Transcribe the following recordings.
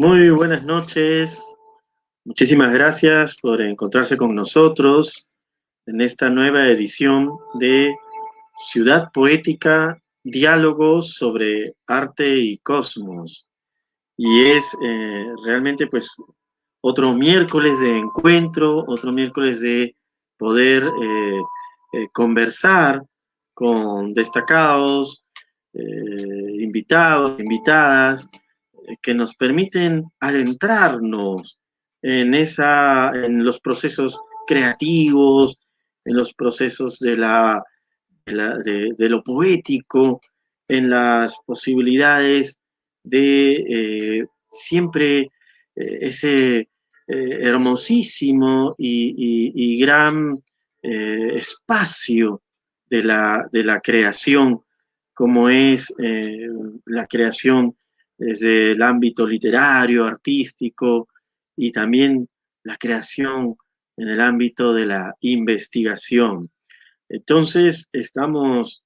Muy buenas noches. Muchísimas gracias por encontrarse con nosotros en esta nueva edición de Ciudad Poética, diálogos sobre arte y cosmos. Y es realmente pues otro miércoles de encuentro, otro miércoles de poder conversar con destacados, invitados, invitadas, que nos permiten adentrarnos en los procesos creativos, en los procesos de lo poético, en las posibilidades de siempre ese hermosísimo y gran espacio de la creación, como es la creación desde el ámbito literario, artístico, y también la creación en el ámbito de la investigación. Entonces, estamos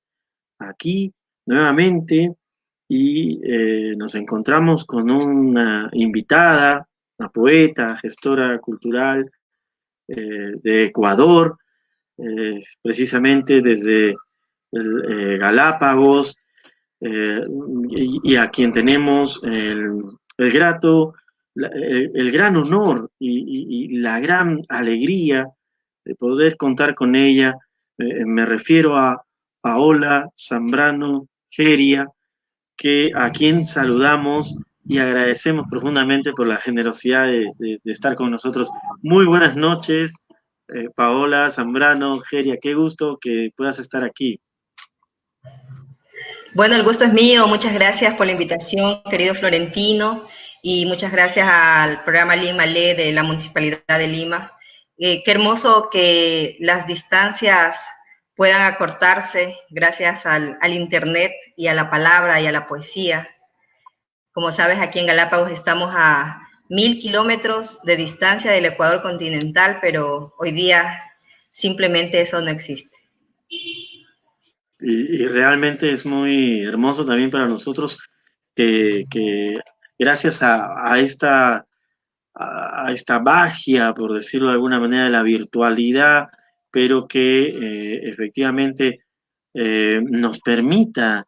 aquí nuevamente y nos encontramos con una invitada, una poeta, gestora cultural de Ecuador, precisamente desde Galápagos, eh, y a quien tenemos el grato, el gran honor y la gran alegría de poder contar con ella. Me refiero a Paola Zambrano Geria, a quien saludamos y agradecemos profundamente por la generosidad de estar con nosotros. Muy buenas noches, Paola Zambrano Geria, qué gusto que puedas estar aquí. Bueno, el gusto es mío. Muchas gracias por la invitación, querido Florentino, y muchas gracias al programa Lima Le de la Municipalidad de Lima. Qué hermoso que las distancias puedan acortarse gracias al Internet y a la palabra y a la poesía. Como sabes, aquí en Galápagos estamos a 1000 kilómetros de distancia del Ecuador continental, pero hoy día simplemente eso no existe. Y realmente es muy hermoso también para nosotros que gracias a esta magia, por decirlo de alguna manera, de la virtualidad, pero que efectivamente nos permita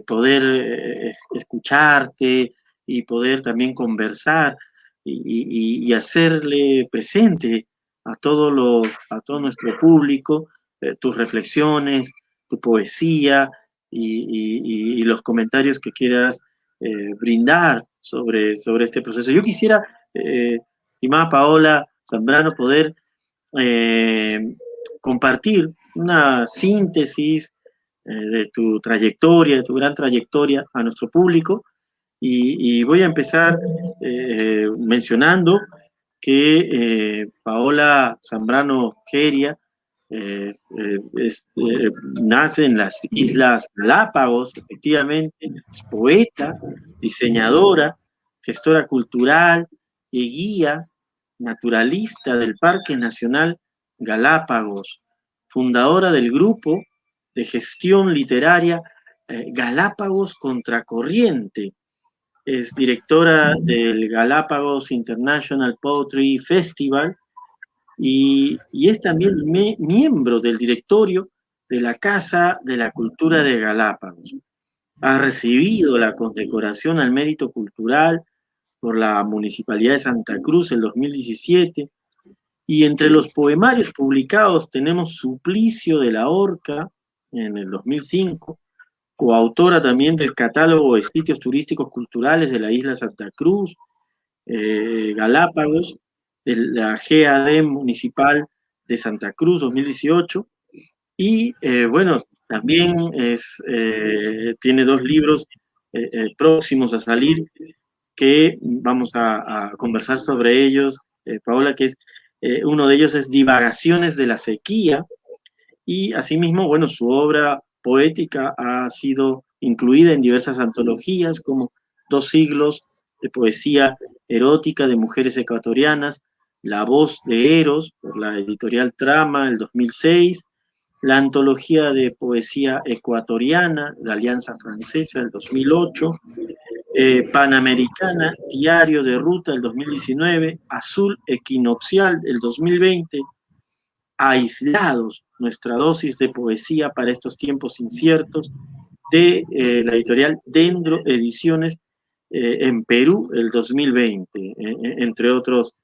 poder escucharte y poder también conversar y hacerle presente a todo nuestro público tus reflexiones, tu poesía y los comentarios que quieras brindar sobre este proceso. Yo quisiera, estimada Paola Zambrano, poder eh, compartir una síntesis de tu trayectoria, de tu gran trayectoria a nuestro público. Y voy a empezar mencionando que Paola Zambrano Geria eh, nace en las Islas Galápagos, efectivamente, es poeta, diseñadora, gestora cultural y guía naturalista del Parque Nacional Galápagos, fundadora del grupo de gestión literaria Galápagos Contracorriente. Es directora del Galápagos International Poetry Festival y es también miembro del directorio de la Casa de la Cultura de Galápagos. Ha recibido la condecoración al mérito cultural por la Municipalidad de Santa Cruz en 2017, y entre los poemarios publicados tenemos Suplicio de la Horca en el 2005, coautora también del catálogo de sitios turísticos culturales de la isla Santa Cruz, Galápagos, de la GAD Municipal de Santa Cruz 2018, y bueno, también tiene dos libros próximos a salir que vamos a conversar sobre ellos, Paola, que es uno de ellos es Divagaciones de la Sequía, y asimismo, bueno, su obra poética ha sido incluida en diversas antologías como Dos siglos de poesía erótica de mujeres ecuatorianas, La voz de Eros por la editorial Trama el 2006, la antología de poesía ecuatoriana, la Alianza Francesa el 2008, Panamericana, Diario de Ruta el 2019, Azul Equinoccial el 2020, Aislados, nuestra dosis de poesía para estos tiempos inciertos, de la editorial Dendro Ediciones en Perú el 2020, entre otras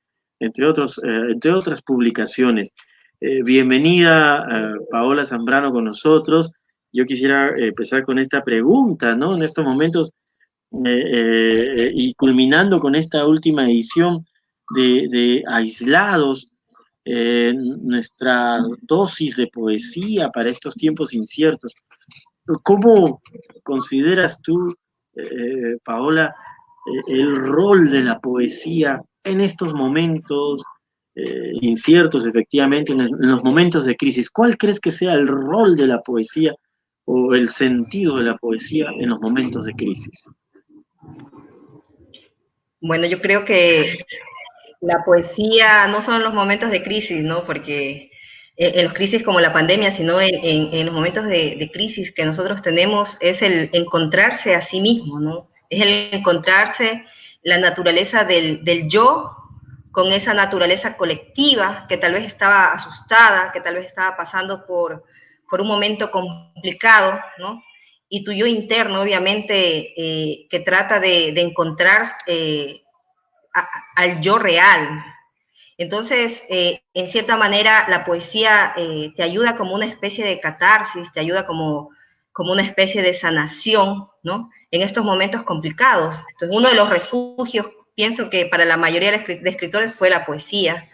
publicaciones. Bienvenida, Paola Zambrano, con nosotros. Yo quisiera empezar con esta pregunta, ¿no? En estos momentos, y culminando con esta última edición de Aislados, nuestra dosis de poesía para estos tiempos inciertos. ¿Cómo consideras tú, Paola, el rol de la poesía en estos momentos inciertos, efectivamente, en los momentos de crisis? ¿Cuál crees que sea el rol de la poesía o el sentido de la poesía en los momentos de crisis? Bueno, yo creo que la poesía no son los momentos de crisis, ¿no? Porque en los crisis como la pandemia, sino en los momentos de crisis que nosotros tenemos, es el encontrarse a sí mismo, ¿no? Es el encontrarse la naturaleza del yo con esa naturaleza colectiva que tal vez estaba asustada, que tal vez estaba pasando por un momento complicado, ¿no? Y tu yo interno, obviamente, que trata de encontrar al yo real. Entonces, en cierta manera, la poesía te ayuda como una especie de catarsis, te ayuda como una especie de sanación, ¿no? En estos momentos complicados. Entonces, uno de los refugios, pienso que para la mayoría de escritores fue la poesía.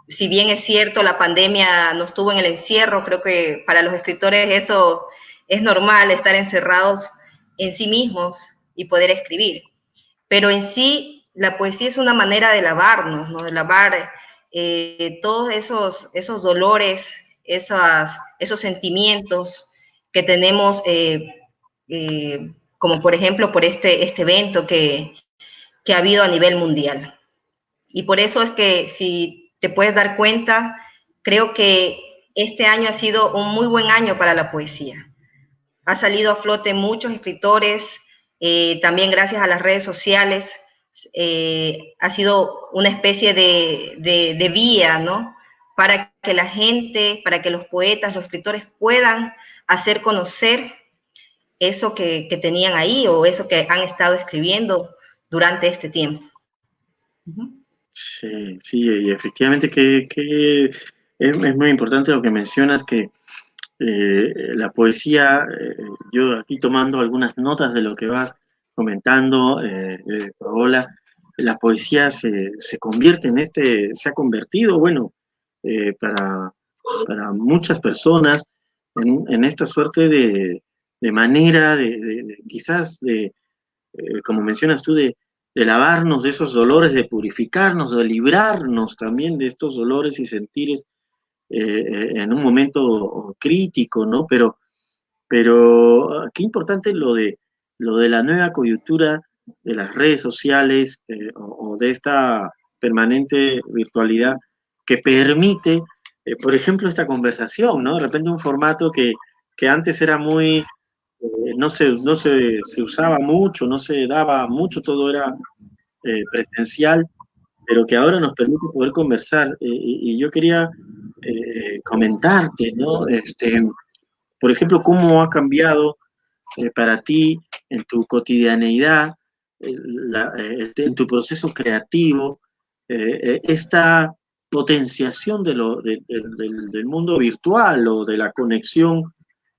Si bien es cierto, la pandemia nos tuvo en el encierro, creo que para los escritores eso es normal, estar encerrados en sí mismos y poder escribir. Pero en sí, la poesía es una manera de lavarnos, ¿no? De lavar todos esos dolores, esos sentimientos que tenemos, como por ejemplo por este evento que ha habido a nivel mundial. Y por eso es que, si te puedes dar cuenta, creo que este año ha sido un muy buen año para la poesía. Ha salido a flote muchos escritores, también gracias a las redes sociales, ha sido una especie de vía, ¿no? Para que la gente, para que los poetas, los escritores puedan hacer conocer eso que tenían ahí o eso que han estado escribiendo durante este tiempo. Sí, sí, y efectivamente que es muy importante lo que mencionas, que la poesía, yo aquí tomando algunas notas de lo que vas comentando, Paola, la poesía se convierte se ha convertido, bueno, para muchas personas en esta suerte de manera quizás como mencionas tú, de lavarnos de esos dolores, de purificarnos, de librarnos también de estos dolores y sentires en un momento crítico, ¿no? Pero qué importante lo de la nueva coyuntura de las redes sociales o de esta permanente virtualidad que permite, por ejemplo, esta conversación, ¿no? De repente un formato que antes era muy, se usaba mucho, no se daba mucho, todo era presencial, pero que ahora nos permite poder conversar. Y yo quería comentarte, ¿no? Por ejemplo, cómo ha cambiado para ti en tu cotidianeidad, en tu proceso creativo, esta potenciación del mundo virtual o de la conexión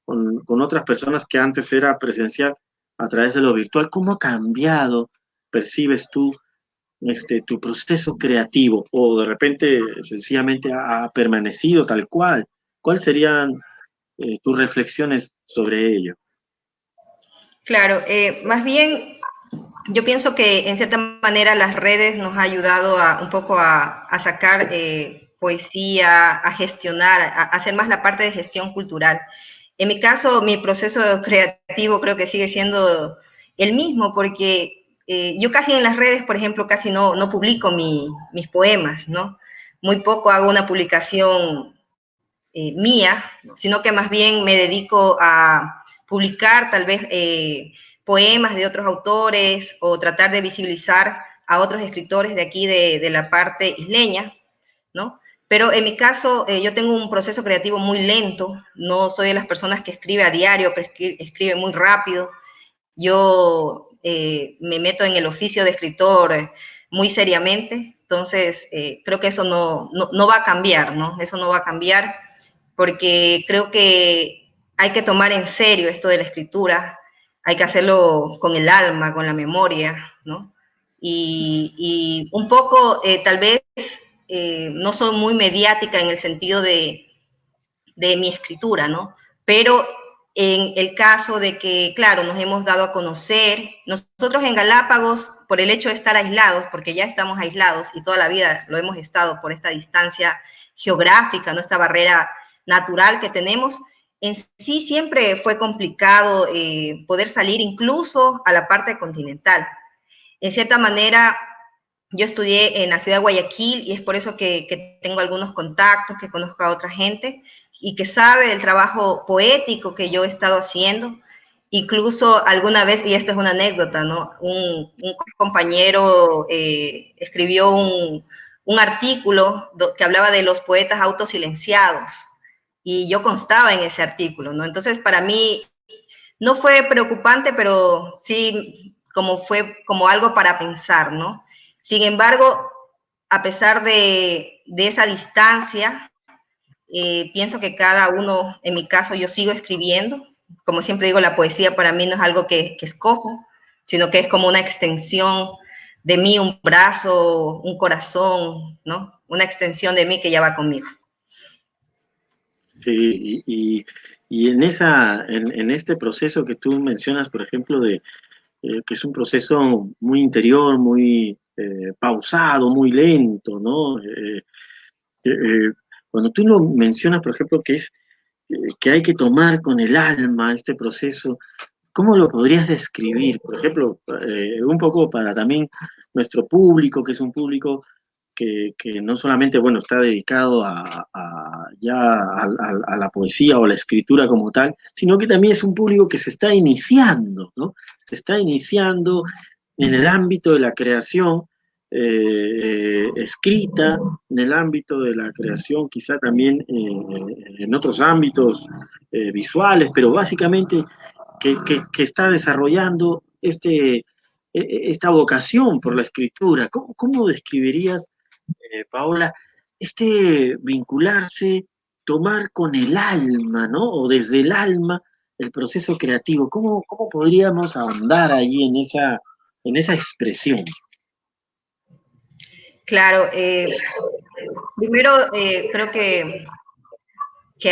con otras personas que antes era presencial a través de lo virtual. ¿Cómo ha cambiado, percibes tú, tu proceso creativo, o de repente sencillamente ha permanecido tal cual? ¿Cuáles serían tus reflexiones sobre ello? Claro, más bien yo pienso que en cierta manera las redes nos ha ayudado un poco a sacar poesía, a gestionar, a hacer más la parte de gestión cultural. En mi caso, mi proceso creativo creo que sigue siendo el mismo, porque yo casi en las redes, por ejemplo, casi no publico mis poemas, ¿no? Muy poco hago una publicación mía, sino que más bien me dedico a publicar tal vez poemas de otros autores o tratar de visibilizar a otros escritores de aquí, de la parte isleña, ¿no? Pero en mi caso, yo tengo un proceso creativo muy lento, no soy de las personas que escribe a diario, que escribe muy rápido. Yo me meto en el oficio de escritor muy seriamente, entonces creo que eso no va a cambiar, ¿no? Eso no va a cambiar porque creo que hay que tomar en serio esto de la escritura, hay que hacerlo con el alma, con la memoria, ¿no? Y un poco, tal vez, no soy muy mediática en el sentido de mi escritura, ¿no? Pero en el caso de que, claro, nos hemos dado a conocer, nosotros en Galápagos, por el hecho de estar aislados, porque ya estamos aislados y toda la vida lo hemos estado por esta distancia geográfica, ¿no? Esta barrera natural que tenemos, en sí siempre fue complicado poder salir incluso a la parte continental. En cierta manera, yo estudié en la ciudad de Guayaquil y es por eso que tengo algunos contactos, que conozco a otra gente y que sabe del trabajo poético que yo he estado haciendo. Incluso alguna vez, y esto es una anécdota, ¿no? Un compañero escribió un artículo que hablaba de los poetas autosilenciados y yo constaba en ese artículo, ¿no? Entonces, para mí no fue preocupante, pero sí fue como algo para pensar, ¿no? Sin embargo, a pesar de esa distancia, pienso que cada uno, en mi caso, yo sigo escribiendo. Como siempre digo, la poesía para mí no es algo que escojo, sino que es como una extensión de mí, un brazo, un corazón, ¿no? Una extensión de mí que ya va conmigo. Sí, y en este proceso que tú mencionas, por ejemplo, que es un proceso muy interior, muy pausado, muy lento, ¿no? Cuando tú lo mencionas, por ejemplo, que hay que tomar con el alma este proceso, ¿cómo lo podrías describir? Por ejemplo, un poco para también nuestro público, que es un público que no solamente, bueno, está dedicado a la poesía o la escritura como tal, sino que también es un público que se está iniciando, ¿no? Se está iniciando en el ámbito de la creación escrita, en el ámbito de la creación, quizá también en otros ámbitos visuales, pero básicamente que está desarrollando esta vocación por la escritura. ¿Cómo describirías, Paola, este vincularse, tomar con el alma, ¿no? O desde el alma el proceso creativo? ¿Cómo podríamos ahondar ahí en esa expresión? Claro, primero creo que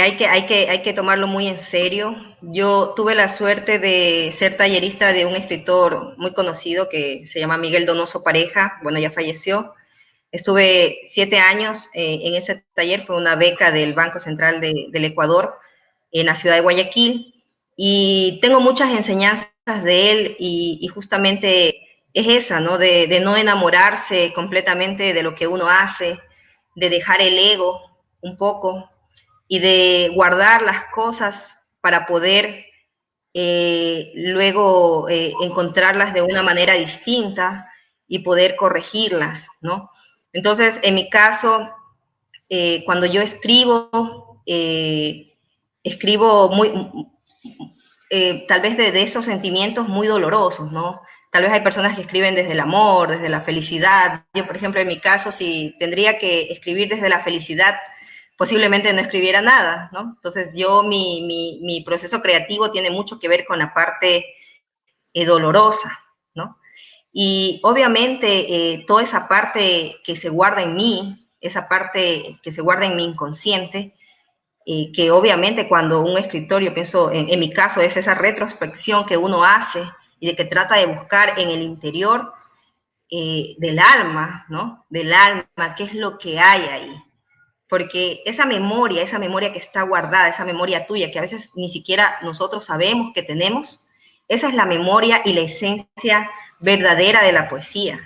hay que tomarlo muy en serio. Yo tuve la suerte de ser tallerista de un escritor muy conocido que se llama Miguel Donoso Pareja, bueno, ya falleció. Estuve 7 años en ese taller, fue una beca del Banco Central del Ecuador en la ciudad de Guayaquil y tengo muchas enseñanzas de él y justamente es esa, ¿no? De no enamorarse completamente de lo que uno hace, de dejar el ego un poco y de guardar las cosas para poder luego encontrarlas de una manera distinta y poder corregirlas, ¿no? Entonces, en mi caso, cuando yo escribo tal vez de esos sentimientos muy dolorosos, ¿no? Tal vez hay personas que escriben desde el amor, desde la felicidad. Yo, por ejemplo, en mi caso, si tendría que escribir desde la felicidad, posiblemente no escribiera nada, ¿no? Entonces, mi proceso creativo tiene mucho que ver con la parte dolorosa, ¿no? Y obviamente toda esa parte que se guarda en mí, esa parte que se guarda en mi inconsciente, que obviamente cuando un escritor, yo pienso, en mi caso, es esa retrospección que uno hace y de que trata de buscar en el interior del alma, ¿no? Del alma, qué es lo que hay ahí. Porque esa memoria que está guardada, esa memoria tuya, que a veces ni siquiera nosotros sabemos que tenemos, esa es la memoria y la esencia verdadera de la poesía,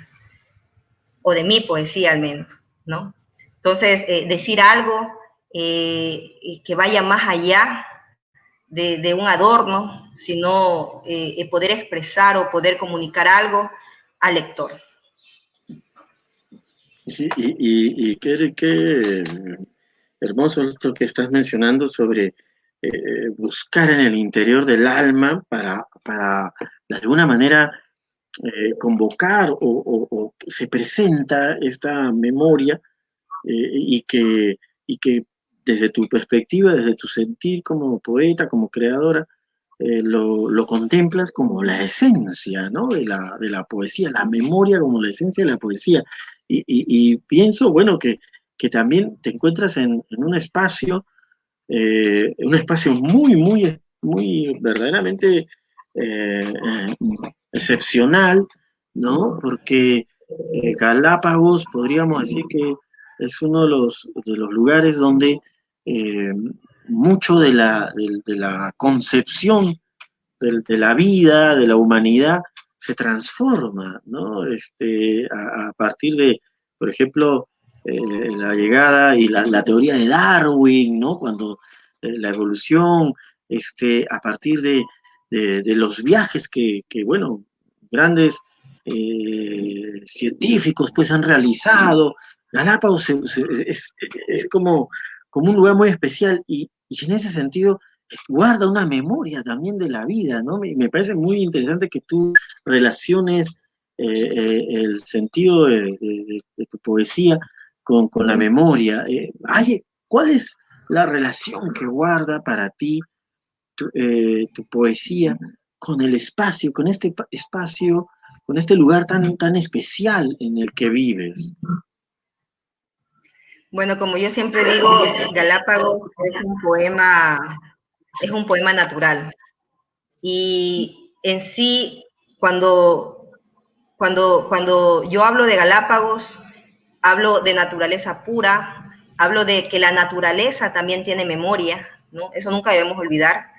o de mi poesía al menos, ¿no? Entonces, decir algo que vaya más allá de un adorno, sino poder expresar o poder comunicar algo al lector. Y qué hermoso esto que estás mencionando sobre buscar en el interior del alma para de alguna manera convocar o que se presenta esta memoria y que desde tu perspectiva, desde tu sentir como poeta, como creadora, lo contemplas como la esencia, ¿no? De la poesía, la memoria como la esencia de la poesía. Y pienso, bueno, que también te encuentras en un espacio muy, muy, muy verdaderamente excepcional, ¿no? Porque Galápagos podríamos decir que es uno de los lugares donde eh, mucho de la concepción de la vida, de la humanidad, se transforma, ¿no? A partir de, por ejemplo, la llegada y la teoría de Darwin, ¿no? Cuando la evolución, a partir de los viajes bueno, grandes científicos pues han realizado, Galápagos es como un lugar muy especial y en ese sentido guarda una memoria también de la vida, ¿no? Me parece muy interesante que tú relaciones el sentido de tu poesía con la memoria. ¿Cuál es la relación que guarda para ti tu poesía con el espacio, con este espacio, con este lugar tan especial en el que vives? Bueno, como yo siempre digo, Galápagos es un poema natural. Y en sí, cuando yo hablo de Galápagos, hablo de naturaleza pura, hablo de que la naturaleza también tiene memoria, ¿no? Eso nunca debemos olvidar.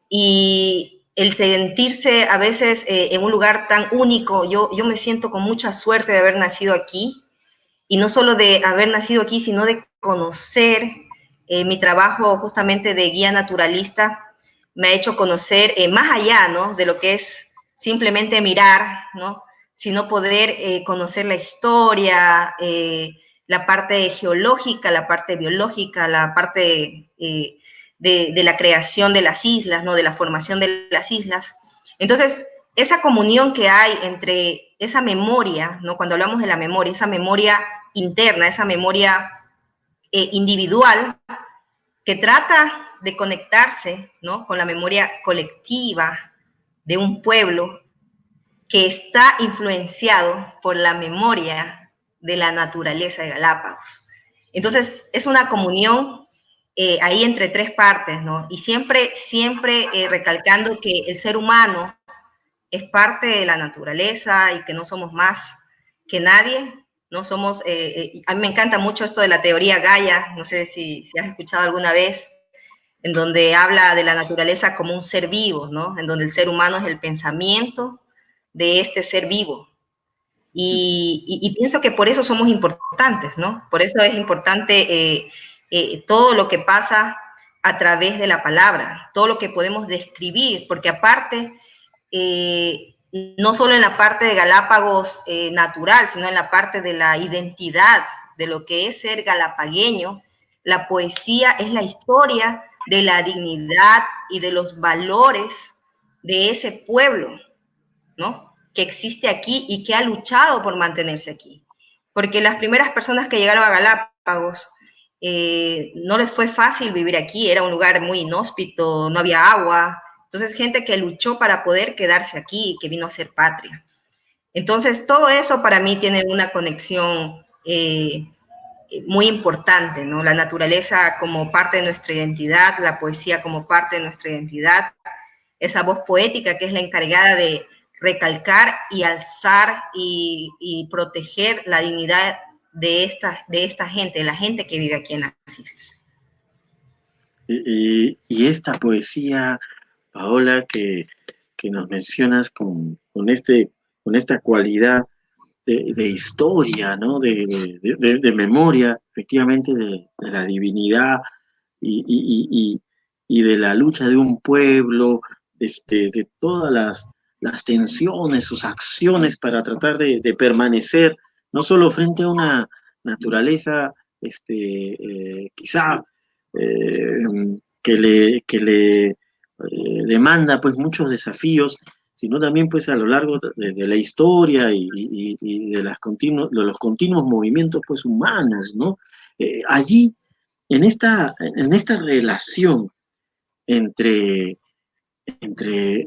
Y el sentirse a veces en un lugar tan único, yo me siento con mucha suerte de haber nacido aquí, y no solo de haber nacido aquí, sino de conocer mi trabajo justamente de guía naturalista, me ha hecho conocer más allá, ¿no? De lo que es simplemente mirar, ¿no? Sino poder conocer la historia, la parte geológica, la parte biológica, la parte de la creación de las islas, ¿no? De la formación de las islas. Entonces, esa comunión que hay entre esa memoria, ¿no? Cuando hablamos de la memoria, esa memoria interna, esa memoria individual que trata de conectarse, ¿no? Con la memoria colectiva de un pueblo que está influenciado por la memoria de la naturaleza de Galápagos. Entonces, es una comunión ahí entre tres partes, ¿no? Y siempre recalcando que el ser humano es parte de la naturaleza y que no somos más que nadie, no somos, a mí me encanta mucho esto de la teoría Gaia, no sé si has escuchado alguna vez, en donde habla de la naturaleza como un ser vivo, ¿no? En donde el ser humano es el pensamiento de este ser vivo. Y pienso que por eso somos importantes, ¿no? Por eso es importante todo lo que pasa a través de la palabra, todo lo que podemos describir, porque aparte, no solo en la parte de Galápagos natural, sino en la parte de la identidad, de lo que es ser galapagueño, la poesía es la historia de la dignidad y de los valores de ese pueblo, ¿no? Que existe aquí y que ha luchado por mantenerse aquí. Porque las primeras personas que llegaron a Galápagos no les fue fácil vivir aquí, era un lugar muy inhóspito, no había agua. Entonces, gente que luchó para poder quedarse aquí, que vino a ser patria. Entonces, todo eso para mí tiene una conexión muy importante, ¿no? La naturaleza como parte de nuestra identidad, la poesía como parte de nuestra identidad, esa voz poética que es la encargada de recalcar y alzar y proteger la dignidad de esta gente, de la gente que vive aquí en las islas. Y esta poesía, Paola, que nos mencionas con esta cualidad de historia, ¿no? De memoria, efectivamente, de la divinidad y, y de la lucha de un pueblo, de todas las tensiones, sus acciones para tratar de permanecer, no solo frente a una naturaleza quizá eh, que le demanda pues muchos desafíos, sino también pues a lo largo de la historia y de los continuos movimientos pues humanos, ¿no? Allí, en esta relación entre, entre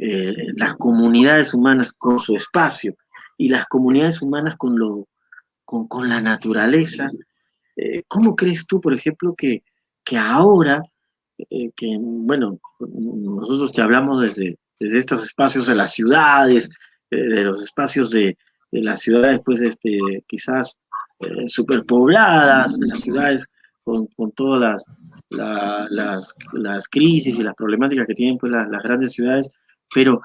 las comunidades humanas con su espacio y las comunidades humanas con la naturaleza, ¿cómo crees tú, por ejemplo, que ahora, bueno, nosotros te hablamos desde estos espacios de las ciudades, de los espacios de las ciudades, pues, quizás superpobladas, las ciudades con todas las crisis y las problemáticas que tienen, pues, las grandes ciudades, pero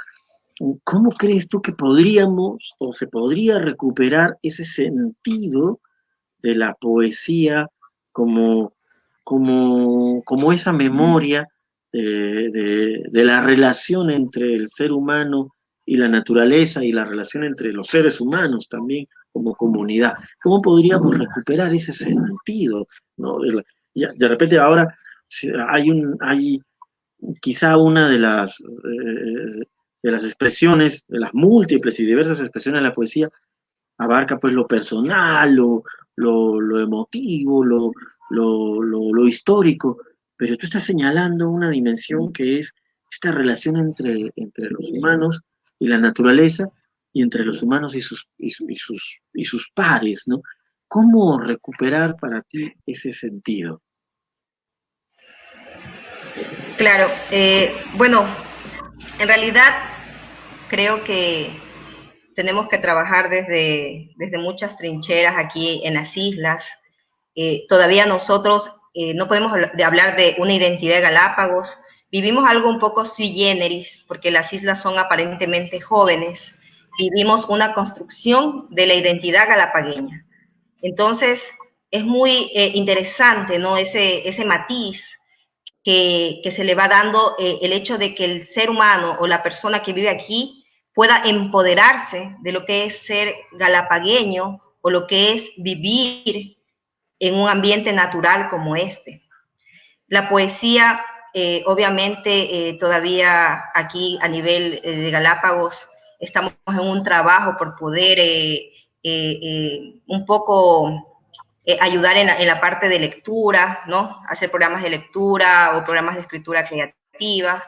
¿cómo crees tú que podríamos o se podría recuperar ese sentido de la poesía como esa memoria de la relación entre el ser humano y la naturaleza y la relación entre los seres humanos también como comunidad? ¿Cómo podríamos recuperar ese sentido? ¿No? De repente ahora hay quizá una de las expresiones, de las múltiples y diversas expresiones de la poesía, abarca pues lo personal, lo emotivo, lo histórico, pero tú estás señalando una dimensión que es esta relación entre los humanos y la naturaleza, y entre los humanos y sus pares, ¿no? ¿Cómo recuperar para ti ese sentido? Claro, bueno, en realidad creo que tenemos que trabajar desde muchas trincheras aquí en las islas. Todavía nosotros no podemos hablar de una identidad de Galápagos. Vivimos algo un poco sui generis, porque las islas son aparentemente jóvenes. Vivimos una construcción de la identidad galapagueña. Entonces, es muy interesante, ¿no? Ese matiz que se le va dando el hecho de que el ser humano o la persona que vive aquí pueda empoderarse de lo que es ser galapagueño o lo que es vivir en un ambiente natural como este. La poesía, obviamente, todavía aquí a nivel de Galápagos estamos en un trabajo por poder un poco ayudar en la parte de lectura, ¿no? Hacer programas de lectura o programas de escritura creativa.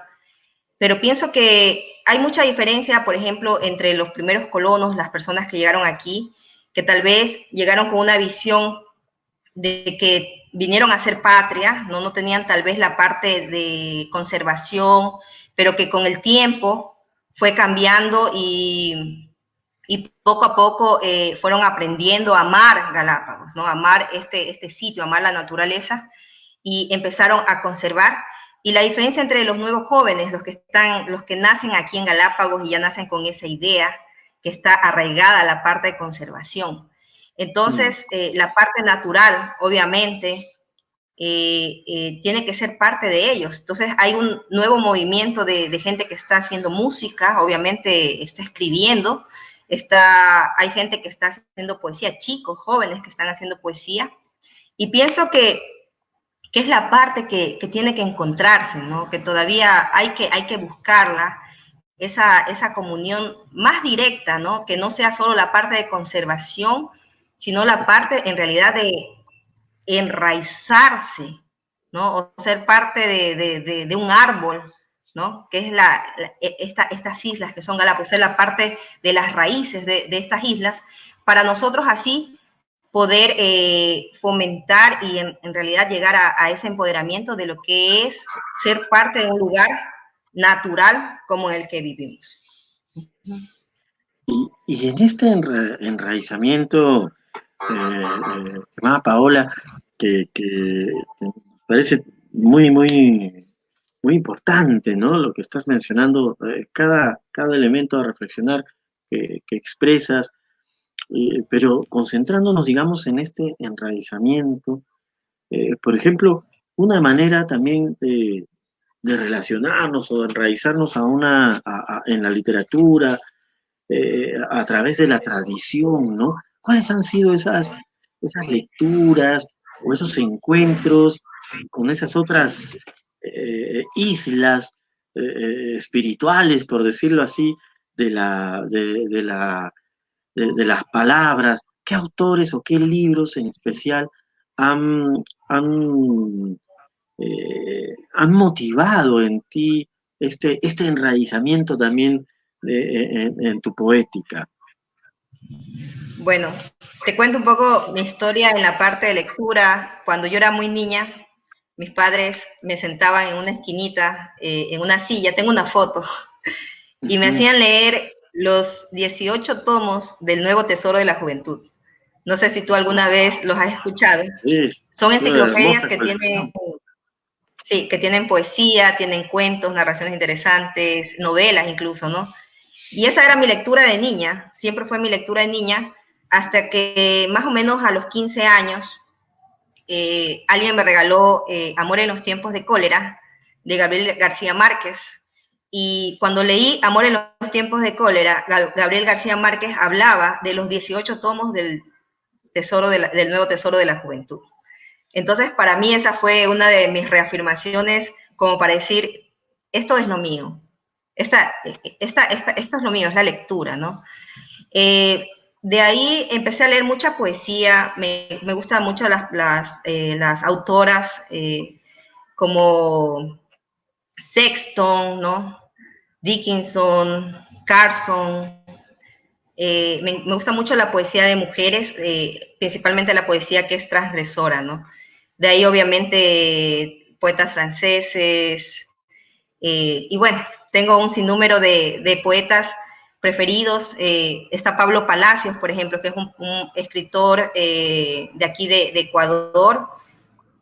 Pero pienso que hay mucha diferencia, por ejemplo, entre los primeros colonos, las personas que llegaron aquí, que tal vez llegaron con una visión de que vinieron a ser patria, no tenían tal vez la parte de conservación, pero que con el tiempo fue cambiando y poco a poco fueron aprendiendo a amar Galápagos, ¿no? Amar este sitio, amar la naturaleza, y empezaron a conservar. Y la diferencia entre los nuevos jóvenes, los que nacen aquí en Galápagos y ya nacen con esa idea que está arraigada a la parte de conservación. Entonces, la parte natural, obviamente, tiene que ser parte de ellos. Entonces, hay un nuevo movimiento de gente que está haciendo música, obviamente está escribiendo, hay gente que está haciendo poesía, chicos, jóvenes que están haciendo poesía, y pienso que es la parte que tiene que encontrarse, ¿no? Que todavía hay que buscarla, esa comunión más directa, ¿no? Que no sea solo la parte de conservación, sino la parte en realidad de enraizarse, ¿no? O ser parte de un árbol, ¿no? Que es estas islas que son Galápagos, ser la parte de las raíces de estas islas, para nosotros así poder fomentar y en realidad llegar a ese empoderamiento de lo que es ser parte de un lugar natural como el que vivimos. Y en este enraizamiento, estimada Paola, que me parece muy, muy, muy importante, ¿no? Lo que estás mencionando, cada elemento a reflexionar que expresas, pero concentrándonos, digamos, en este enraizamiento, por ejemplo, una manera también de relacionarnos o de enraizarnos en la literatura, a través de la tradición, ¿no? ¿Cuáles han sido esas lecturas o esos encuentros con esas otras islas espirituales, por decirlo así, de las palabras? ¿Qué autores o qué libros en especial han, han, han motivado en ti este enraizamiento también en tu poética? Bueno, te cuento un poco mi historia en la parte de lectura. Cuando yo era muy niña, mis padres me sentaban en una esquinita, en una silla, tengo una foto, y me hacían leer los 18 tomos del Nuevo Tesoro de la Juventud. No sé si tú alguna vez los has escuchado. Es Son una enciclopedias hermosa que colección. tienen, sí, que tienen poesía, tienen cuentos, narraciones interesantes, novelas incluso, ¿no? Y esa era mi lectura de niña, siempre fue mi lectura de niña, hasta que más o menos a los 15 años alguien me regaló Amor en los tiempos de cólera, de Gabriel García Márquez. Y cuando leí Amor en los tiempos de cólera, Gabriel García Márquez hablaba de los 18 tomos del nuevo tesoro de la juventud. Entonces, para mí esa fue una de mis reafirmaciones como para decir, esto es lo mío, esto es lo mío, es la lectura, ¿no? De ahí empecé a leer mucha poesía, me gustan mucho las autoras como Sexton, ¿no? Dickinson, Carson. Me gusta mucho la poesía de mujeres, principalmente la poesía que es transgresora, ¿no? De ahí, obviamente, poetas franceses. Y bueno, tengo un sinnúmero de poetas preferidos. Está Pablo Palacios, por ejemplo, que es un escritor de aquí de Ecuador,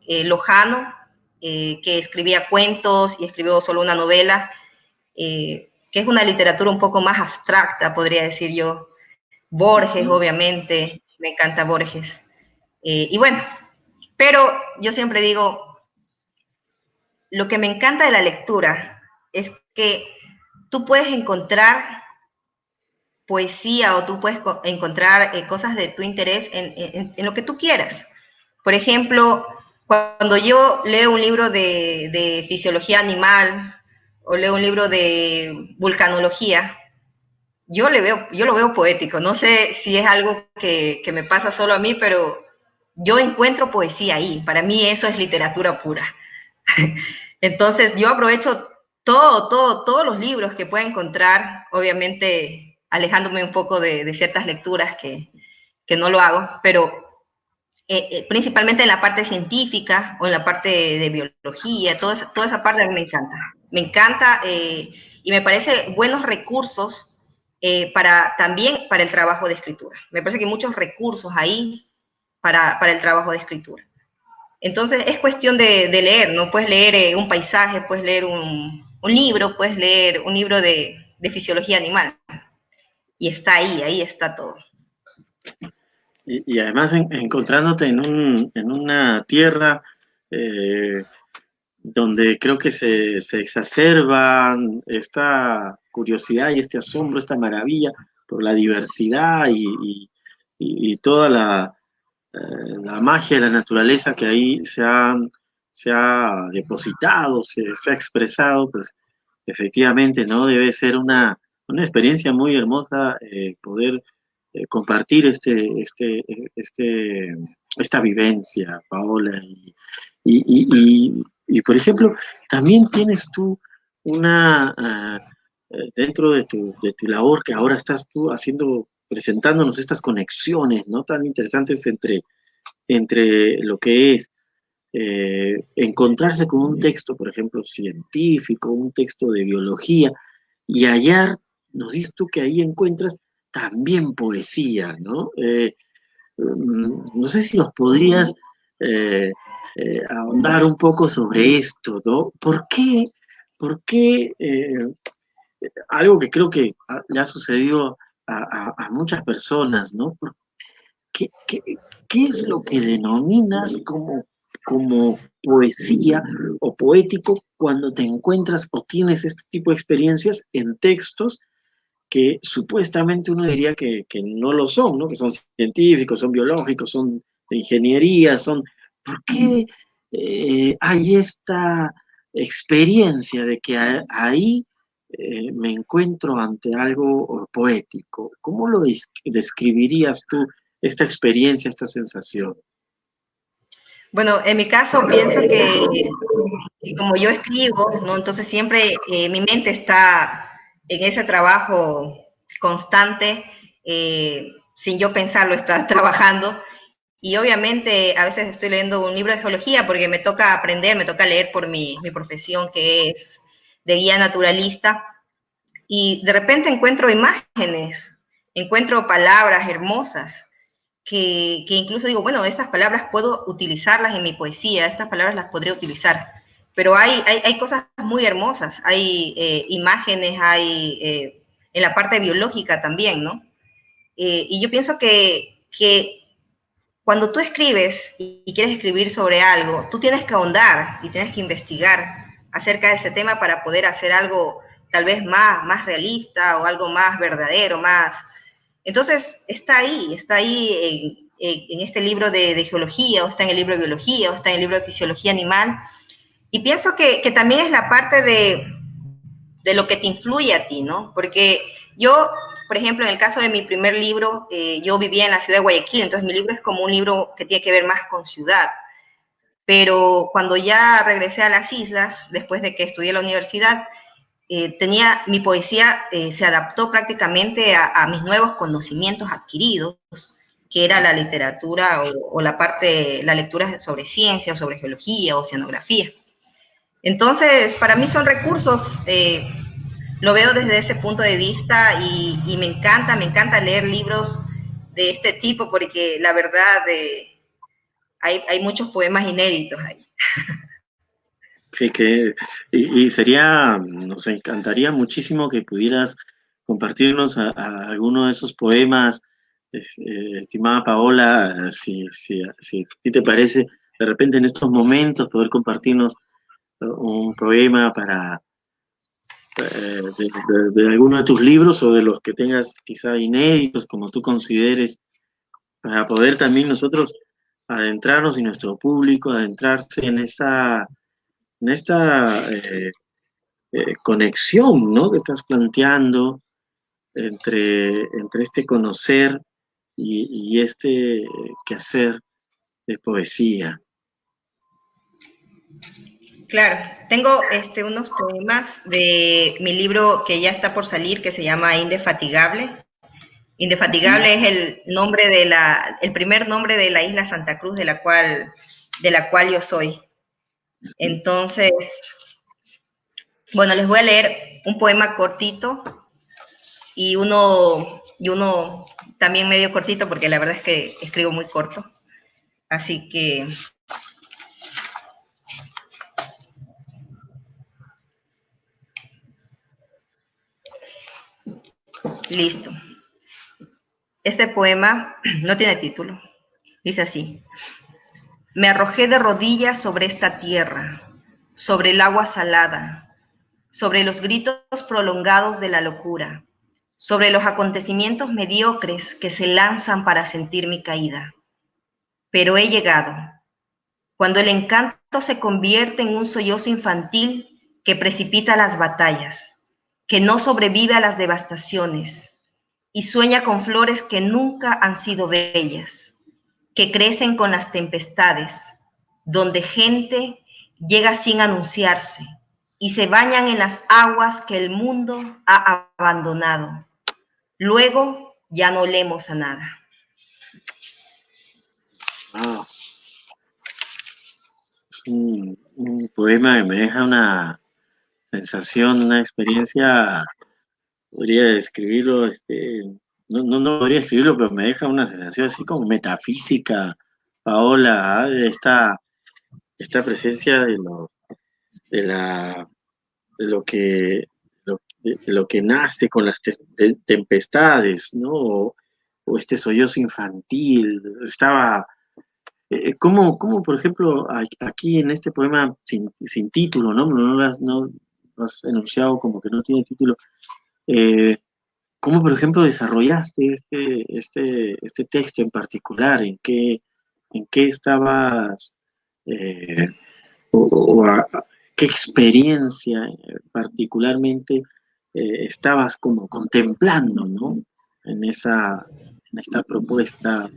lojano, que escribía cuentos y escribió solo una novela, que es una literatura un poco más abstracta, podría decir yo. Borges, obviamente, me encanta Borges. Y bueno, pero yo siempre digo, lo que me encanta de la lectura es que tú puedes encontrar poesía o tú puedes encontrar cosas de tu interés en lo que tú quieras. Por ejemplo, cuando yo leo un libro de fisiología animal o leo un libro de vulcanología, yo lo veo poético. No sé si es algo que me pasa solo a mí, pero yo encuentro poesía ahí. Para mí eso es literatura pura. Entonces yo aprovecho todos los libros que pueda encontrar, obviamente alejándome un poco de ciertas lecturas que no lo hago, pero principalmente en la parte científica o en la parte de biología, toda esa parte a mí me encanta. Me encanta y me parece buenos recursos también para el trabajo de escritura. Me parece que hay muchos recursos ahí para el trabajo de escritura. Entonces es cuestión de leer, ¿no? Puedes leer un paisaje, puedes leer un libro, puedes leer un libro de fisiología animal. Y está ahí está todo. Y además encontrándote en una tierra donde creo que se exacerban esta curiosidad y este asombro, esta maravilla por la diversidad y toda la magia de la naturaleza que ahí se ha depositado, se ha expresado, pues efectivamente, ¿no? Debe ser una experiencia muy hermosa poder compartir esta vivencia, Paola. Y, por ejemplo, también tienes tú dentro de tu labor que ahora estás tú haciendo, presentándonos estas conexiones, ¿no? Tan interesantes entre lo que es encontrarse con un texto, por ejemplo, científico, un texto de biología, y hallar, nos dices tú que ahí encuentras también poesía, ¿no? No sé si nos podrías eh, ahondar un poco sobre esto, ¿no? ¿Por qué algo que creo que le ha sucedido a muchas personas, ¿no? ¿Qué, qué, qué es lo que denominas como como poesía o poético cuando te encuentras o tienes este tipo de experiencias en textos que supuestamente uno diría que no lo son, ¿no? Que son científicos, son biológicos, son de ingeniería, son... ¿Por qué hay esta experiencia de que ahí me encuentro ante algo poético? ¿Cómo lo describirías tú, esta experiencia, esta sensación? Bueno, en mi caso pienso que como yo escribo, ¿no? Entonces siempre mi mente está en ese trabajo constante, sin yo pensarlo, está trabajando. Y obviamente a veces estoy leyendo un libro de geología porque me toca aprender, me toca leer por mi profesión que es de guía naturalista. Y de repente encuentro imágenes, encuentro palabras hermosas que incluso digo, bueno, estas palabras puedo utilizarlas en mi poesía, estas palabras las podría utilizar. Pero hay cosas muy hermosas, hay imágenes, hay en la parte biológica también, ¿no? Y yo pienso que cuando tú escribes y quieres escribir sobre algo, tú tienes que ahondar y tienes que investigar acerca de ese tema para poder hacer algo tal vez más realista o algo más verdadero, más... Entonces, está ahí en este libro de geología, o está en el libro de biología, o está en el libro de fisiología animal. Y pienso que también es la parte de lo que te influye a ti, ¿no? Porque yo, por ejemplo, en el caso de mi primer libro, yo vivía en la ciudad de Guayaquil, entonces mi libro es como un libro que tiene que ver más con ciudad. Pero cuando ya regresé a las islas, después de que estudié en la universidad, mi poesía se adaptó prácticamente a mis nuevos conocimientos adquiridos, que era la literatura o la lectura sobre ciencia, o sobre geología, oceanografía. Entonces, para mí son recursos, lo veo desde ese punto de vista y me encanta leer libros de este tipo porque la verdad hay muchos poemas inéditos ahí. Sí, sería, nos encantaría muchísimo que pudieras compartirnos a alguno de esos poemas, estimada Paola, si a ti te parece, de repente en estos momentos poder compartirnos un poema de alguno de tus libros o de los que tengas quizá inéditos, como tú consideres, para poder también nosotros adentrarnos y nuestro público adentrarse en esta conexión, ¿no? Que estás planteando entre este conocer y este quehacer de poesía. Claro, tengo unos poemas de mi libro que ya está por salir, que se llama Indefatigable. Indefatigable es el nombre el primer nombre de la isla Santa Cruz de la cual yo soy. Entonces, bueno, les voy a leer un poema cortito y uno también medio cortito, porque la verdad es que escribo muy corto. Así que listo. Este poema no tiene título. Dice así: me arrojé de rodillas sobre esta tierra, sobre el agua salada, sobre los gritos prolongados de la locura, sobre los acontecimientos mediocres que se lanzan para sentir mi caída. Pero he llegado, cuando el encanto se convierte en un sollozo infantil que precipita las batallas, que no sobrevive a las devastaciones y sueña con flores que nunca han sido bellas, que crecen con las tempestades, donde gente llega sin anunciarse y se bañan en las aguas que el mundo ha abandonado. Luego ya no olemos a nada. Ah, es un poema que me deja una sensación, una experiencia, podría describirlo, no podría escribirlo, pero me deja una sensación así como metafísica, Paola, esta presencia de la, de lo que, de lo que nace con las tempestades, ¿no? O este sollozo infantil. Estaba ¿Cómo, por ejemplo, aquí en este poema sin título, ¿no? No lo has enunciado como que no tiene título. eh, ¿Cómo, por ejemplo, desarrollaste este texto en particular? En qué estabas, eh, qué experiencia particularmente estabas como contemplando, ¿no? En en esta propuesta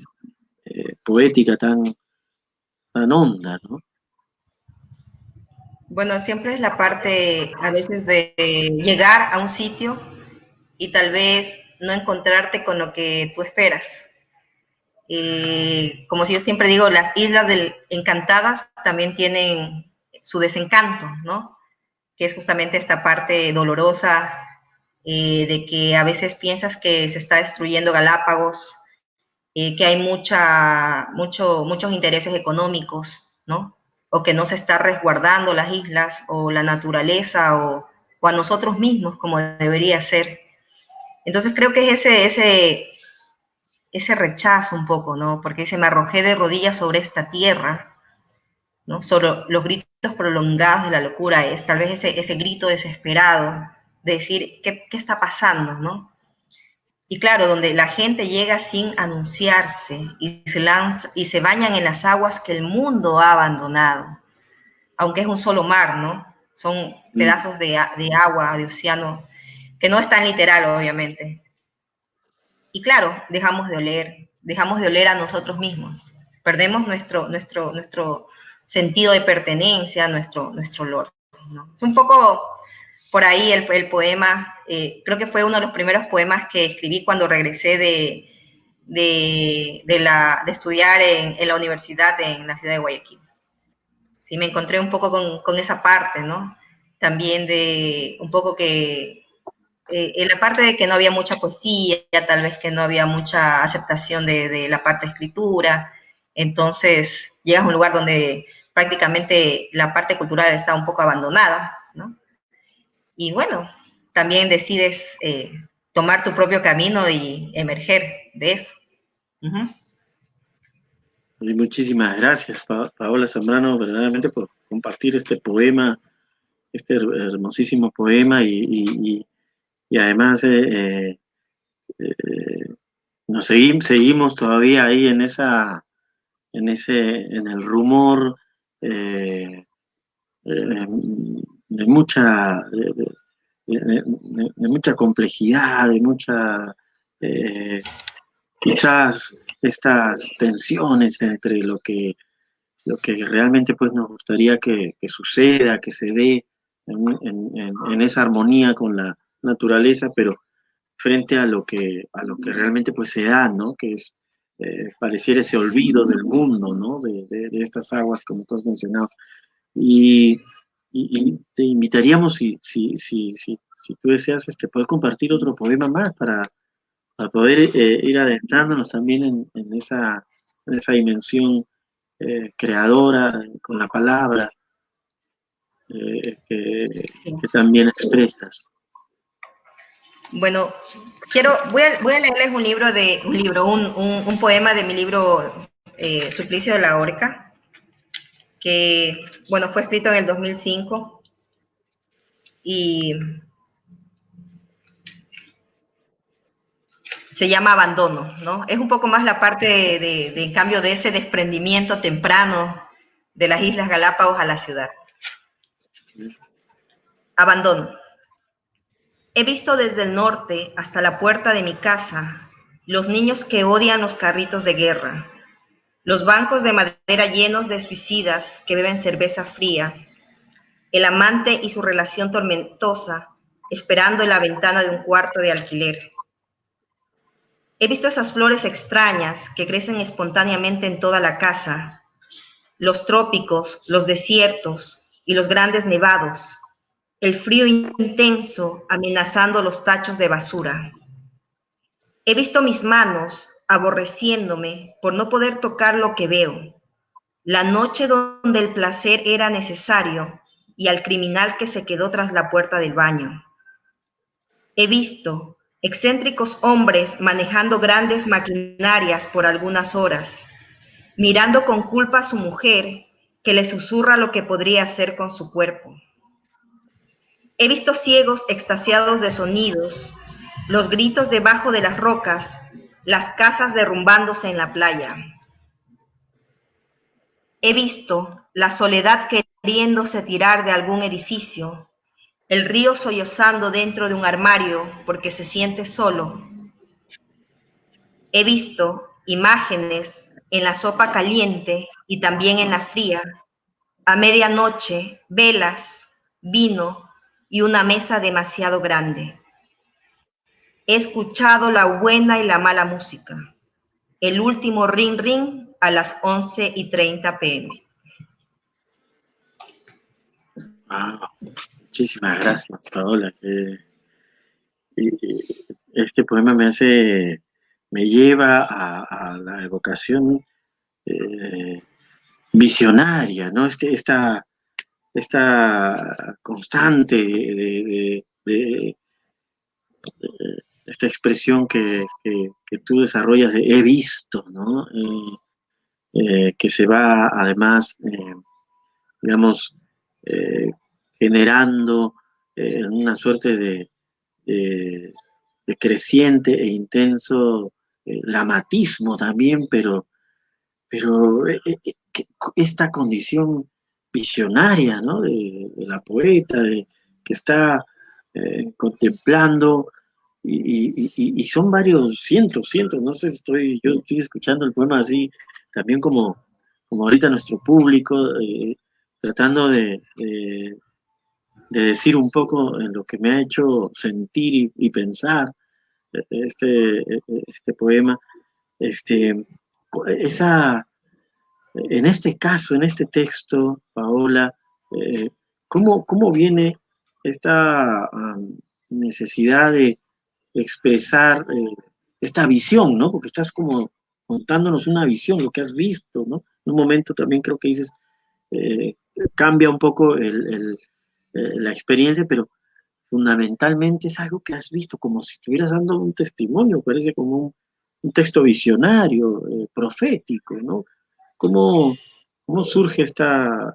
poética tan honda, ¿no? Bueno, siempre es la parte a veces de llegar a un sitio y tal vez no encontrarte con lo que tú esperas. Como si yo siempre digo, las encantadas también tienen su desencanto, ¿no? Que es justamente esta parte dolorosa de que a veces piensas que se está destruyendo Galápagos, que hay muchos intereses económicos, ¿no? O que no se está resguardando las islas o la naturaleza o a nosotros mismos como debería ser. Entonces creo que es ese rechazo un poco, ¿no? Porque dice, me arrojé de rodillas sobre esta tierra, ¿no? Sobre los gritos prolongados de la locura, es tal vez ese grito desesperado de decir, ¿qué está pasando, no? Y claro, donde la gente llega sin anunciarse y se lanza y se bañan en las aguas que el mundo ha abandonado, aunque es un solo mar, ¿no? Son Mm. pedazos de agua, de océano, que no es tan literal, obviamente. Y claro, dejamos de oler a nosotros mismos, perdemos nuestro sentido de pertenencia, nuestro olor, ¿no? Es un poco por ahí el poema, creo que fue uno de los primeros poemas que escribí cuando regresé de estudiar en la universidad en la ciudad de Guayaquil. Sí, me encontré un poco con esa parte, ¿no? También de un poco que en la parte de que no había mucha poesía, tal vez que no había mucha aceptación de la parte de escritura, entonces llegas a un lugar donde prácticamente la parte cultural está un poco abandonada, ¿no? Y bueno, también decides tomar tu propio camino y emerger de eso. Uh -huh. Y muchísimas gracias, Paola Zambrano, verdaderamente por compartir este poema, este hermosísimo poema y además eh, seguimos todavía ahí en el rumor eh, de de mucha complejidad, de mucha eh, quizás estas tensiones entre lo que realmente pues nos gustaría que suceda, que se dé en esa armonía con la naturaleza, pero frente a lo que realmente pues se da, ¿no? Que es pareciera ese olvido del mundo, ¿no? De estas aguas, como tú has mencionado. Y, y te invitaríamos, si tú deseas, poder compartir otro poema más para poder ir adentrándonos también en esa dimensión creadora, con la palabra Sí. que también expresas. Bueno, voy a leerles un poema de mi libro Suplicio de la Horca, que, bueno, fue escrito en el 2005 y se llama Abandono, ¿no? Es un poco más la parte en cambio, de ese desprendimiento temprano de las Islas Galápagos a la ciudad. Abandono. He visto desde el norte hasta la puerta de mi casa los niños que odian los carritos de guerra, los bancos de madera llenos de suicidas que beben cerveza fría, el amante y su relación tormentosa esperando en la ventana de un cuarto de alquiler. He visto esas flores extrañas que crecen espontáneamente en toda la casa, los trópicos, los desiertos y los grandes nevados, el frío intenso amenazando los tachos de basura. He visto mis manos aborreciéndome por no poder tocar lo que veo, la noche donde el placer era necesario y al criminal que se quedó tras la puerta del baño. He visto excéntricos hombres manejando grandes maquinarias por algunas horas, mirando con culpa a su mujer, que le susurra lo que podría hacer con su cuerpo. He visto ciegos extasiados de sonidos, los gritos debajo de las rocas, las casas derrumbándose en la playa. He visto la soledad queriéndose tirar de algún edificio, el río sollozando dentro de un armario porque se siente solo. He visto imágenes en la sopa caliente y también en la fría, a medianoche, velas, vino y una mesa demasiado grande. He escuchado la buena y la mala música. El último ring ring a las 11:30 p.m. Ah, muchísimas gracias, Paola. Este poema me lleva a la evocación visionaria, ¿no? Esta constante esta expresión que tú desarrollas de he visto, ¿no? Que se va además, digamos, eh, generando una suerte de, de creciente e intenso dramatismo también, pero esta condición visionaria, ¿no? De la poeta, que está contemplando, y son varios cientos, no sé si yo estoy escuchando el poema así, también como ahorita nuestro público, tratando de decir un poco en lo que me ha hecho sentir y pensar este poema, este, esa, en este caso, en este texto, Paola, eh, ¿cómo viene esta necesidad de expresar esta visión, ¿no? Porque estás como contándonos una visión, lo que has visto, ¿no? En un momento también creo que dices, eh, cambia un poco la experiencia, pero fundamentalmente es algo que has visto, como si estuvieras dando un testimonio, parece como un texto visionario, profético, ¿no? ¿Cómo, cómo surge esta